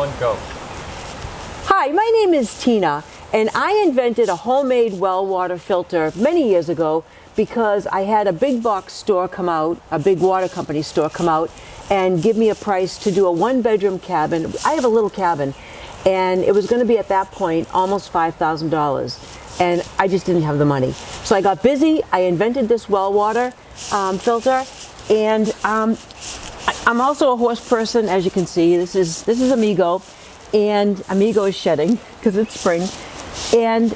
1, go. Hi, my name is Tina, and I invented a homemade well water filter many years ago because I had a big box store come out, a big water company store come out, and give me a price to do a 1-bedroom cabin. I have a little cabin, and it was going to be at that point almost $5,000, and I just didn't have the money. So I got busy. I invented this well water filter, and I'm also a horse person, as you can see. This is Amigo, and Amigo is shedding because it's spring. And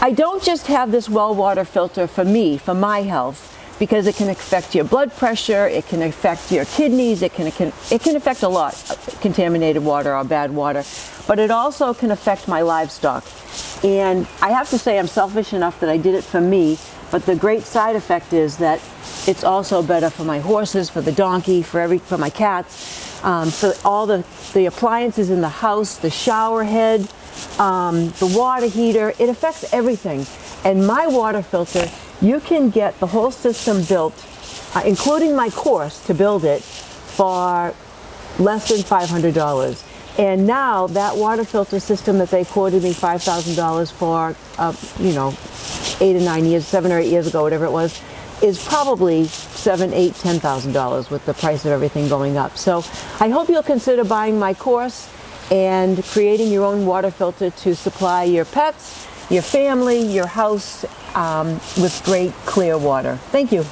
I don't just have this well water filter for me, for my health, because it can affect your blood pressure, it can affect your kidneys, it can affect a lot, contaminated water or bad water, but it also can affect my livestock. And I have to say I'm selfish enough that I did it for me, but the great side effect is that it's also better for my horses, for the donkey, for my cats, for all the appliances in the house, the shower head, the water heater. It affects everything. And my water filter, you can get the whole system built, including my course to build it, for less than $500. And now that water filter system that they quoted me $5,000 for, 7 or 8 years ago, whatever it was, is probably $7,000, $8,000, $10,000 with the price of everything going up. So I hope you'll consider buying my course and creating your own water filter to supply your pets, your family, your house with great clear water. Thank you.